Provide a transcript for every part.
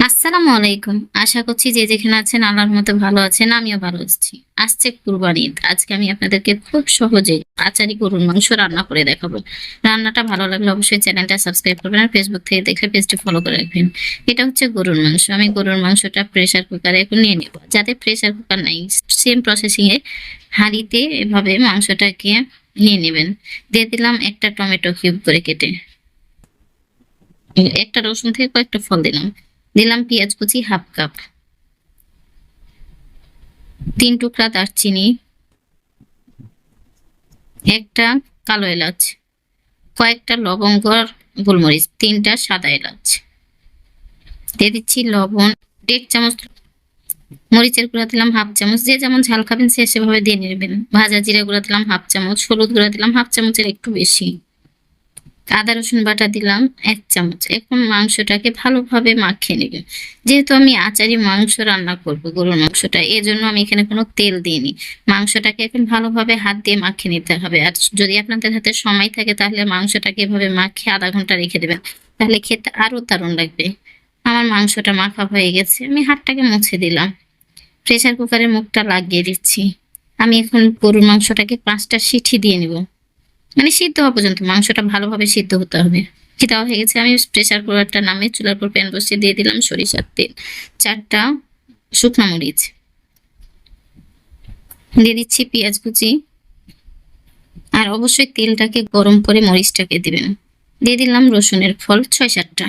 আসসালামু আলাইকুম। আশা করছি যে যেখানে আছেন আল্লাহর মতো ভালো আছেন। আমিও ভালো আছি। আসছে কুরবানি ঈদ। আজকে আমি আপনাদেরকে খুব সহজে আচারি গরুর মাংস রান্না করে দেখাবো। রান্নাটা ভালো লাগলে অবশ্যই চ্যানেলটা সাবস্ক্রাইব করবেন আর ফেসবুক থেকে দেখলে পেজটি ফলো করে রাখবেন। এটা হচ্ছে গরুর মাংস। আমি গরুর মাংসটা প্রেসার কুকারে এখন নিয়ে নেব। যাদের প্রেসার কুকার নাই সেম প্রসেসিং এ হাঁড়িতে এভাবে মাংসটাকে নিয়ে নেবেন। দিয়ে দিলাম একটা টমেটো কিউব করে কেটে। একটা রসুন থেকে কয়েকটা ফল দিলাম। দিলাম পেঁয়াজ কুচি হাফ কাপ, 3 টুকরা দারচিনি, একটা কালো এলাচ, কয়েকটা লবঙ্গ আর গোলমরিচ, 3টা সাদা এলাচ। দিয়ে দিচ্ছি লবণ 1 চামচ, মরিচের গুঁড়া দিলাম হাফ চামচ, যে যেমন ঝাল খাবেন সে সেভাবে দিয়ে নেবেন। ভাজা জিরা গুঁড়া দিলাম হাফ চামচ, হলুদ গুঁড়া দিলাম হাফ চামচের একটু বেশি, আদা রসুন বাটা দিলাম 1 চামচ। এখন মাংসটাকে ভালোভাবে মাখিয়ে নেবেন। যেহেতু আমি আচারি মাংস রান্না করব গরুর মাংসটা, এজন্য আমি এখানে কোনো তেল দিইনি। মাংসটাকে এখন ভালোভাবে হাত দিয়ে মাখিয়ে নিতে হবে। আর যদি আপনাদের হাতে সময় থাকে তাহলে মাংসটাকে এভাবে মাখিয়ে আধা ঘন্টা রেখে দেবেন, তাহলে খেতে আরো দারুণ লাগবে। আমার মাংসটা মাখা হয়ে গেছে, আমি হাতটাকে মুছে দিলাম। প্রেসার কুকারের মুখটা লাগিয়ে দিচ্ছি। আমি এখন গরুর মাংসটাকে 5টা সিটি দিয়ে নিব, মানে সিদ্ধ হওয়া পর্যন্ত মাংসটা ভালোভাবে সিদ্ধ হতে হবে। দেওয়া হয়ে গেছে, আমি প্রেসার কুকারটা নামিয়ে চুলার উপর প্যান বসিয়ে দিয়ে দিলাম সরিষার তেল, 4টা শুকনো মরিচ, দিয়ে দিচ্ছি পেঁয়াজ কুচি, আর অবশ্যই তেলটাকে গরম করে মরিচটাকে দিবেন। দিয়ে দিলাম রসুনের ফল 6-7টা।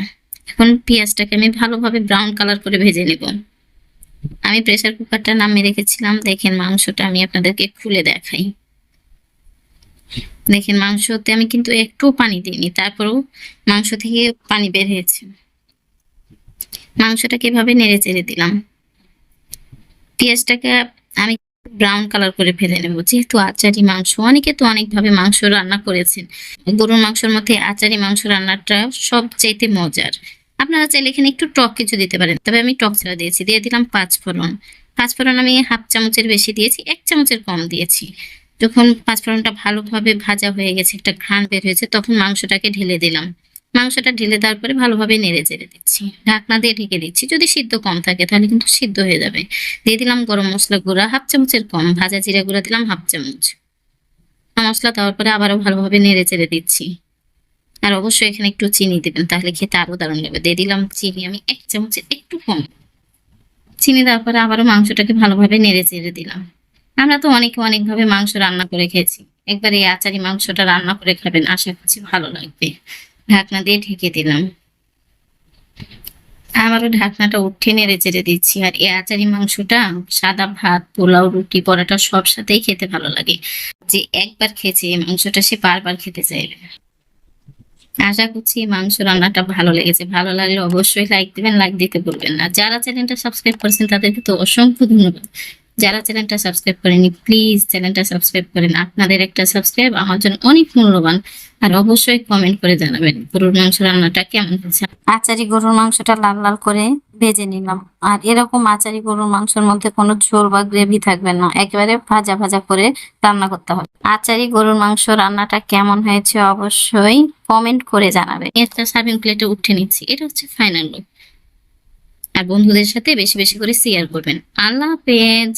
এখন পেঁয়াজটাকে আমি ভালোভাবে ব্রাউন কালার করে ভেজে নেব। আমি প্রেসার কুকারটা নামিয়ে রেখেছিলাম, দেখেন মাংসটা আমি আপনাদেরকে খুলে দেখাই। দেখেন মাংসতে আমি কিন্তু একটু পানি দিইনি, তারপরেও মাংস থেকে পানি বের হয়েছে। মাংসটাকে এভাবে নেড়ে চেড়ে দিলাম। পেঁয়াজটাকে আমি ব্রাউন কালার করে ভেজে নেব। যেহেতু আচারি মাংস, অনেকে তো অনেকভাবে মাংস রান্না করেছেন। গরুর মাংসের মধ্যে আচারি মাংস রান্নাটা সবচাইতে মজার। আপনারা চাইলে এখানে একটু টক কিছু দিতে পারেন, তবে আমি টক ছাড়া দিয়েছি। দিয়ে দিলাম 5 ফোড়ন। 5 ফোড়ন আমি হাফ চামচের বেশি দিয়েছি, 1 চামচের কম দিয়েছি। যখন 5 ফোড়নটা ভালোভাবে ভাজা হয়ে গেছে, একটা ঘ্রাণ বের হয়েছে, তখন মাংসটাকে ঢেলে দিলাম। মাংসটা ঢেলে দেওয়ার পরে ভালোভাবে নেড়ে চেড়ে দিচ্ছি, ঢাকনা দিয়ে ঢেকে দিচ্ছি। যদি সিদ্ধ কম থাকে তাহলে কিন্তু সিদ্ধ হয়ে যাবে। দিয়ে দিলাম গরম মশলা গুঁড়া হাফ চামচের কম, ভাজা জিরা গুঁড়া দিলাম হাফ চামচ। মশলা দেওয়ার পরে আবারও ভালোভাবে নেড়ে চেড়ে দিচ্ছি। আর অবশ্যই এখানে একটু চিনি দিবেন, তাহলে খেতে আরো দারুণ লাগবে। দিয়ে দিলাম চিনি আমি 1 চামচের একটু কম। চিনি দেওয়ার পরে আবারও মাংসটাকে ভালোভাবে নেড়ে চেড়ে দিলাম। আমরা তো অনেকে অনেকভাবে মাংস রান্না করে খেয়েছি, একবার এই আচারি মাংসটা রান্না করে খাবেন, আশা করছি ভালো লাগবে। ঢাকনা দিয়ে ঢেকে দিলাম। আবারও ঢাকনাটা উঠিয়ে নেড়ে চেড়ে দিচ্ছি। আর এই আচারি মাংসটা সাদা ভাত, পোলাও, রুটি, পরোটা সব সাথেই খেতে ভালো লাগে। যে একবার খেয়েছে এই মাংসটা সে বারবার খেতে চাইবে। আশা করছি এই মাংস রান্নাটা ভালো লেগেছে। ভালো লাগলে অবশ্যই লাইক দিবেন, লাইক দিতে ভুলবেন না। যারা চ্যানেলটা সাবস্ক্রাইব করেছেন তাদেরকে তো অসংখ্য ধন্যবাদ। যারা চ্যানেলটা সাবস্ক্রাইব করেনি প্লিজ চ্যানেলটা সাবস্ক্রাইব করেন। আপনাদের একটা সাবস্ক্রাইব আমার জন্য অনেক মূল্যবান। আর অবশ্যই কমেন্ট করে জানাবেন গরুর মাংস রান্নাটা কেমন হয়েছে। আচারি গরুর মাংসটা লাল লাল করে ভেজে নিলাম। আর এরকম আচারি গরুর মাংসের মধ্যে কোনো ঝোল বা গ্রেভি থাকবে না, একেবারে ভাজা ভাজা করে রান্না করতে হবে। আচারি গরুর মাংস রান্নাটা কেমন হয়েছে অবশ্যই কমেন্ট করে জানাবে। একটা সার্ভিং প্লেটে উঠে নিচ্ছি, এটা হচ্ছে ফাইনাল লুক। আর বন্ধুদের সাথে বেশি বেশি করে শেয়ার করবেন। আল্লাহ হাফেজ।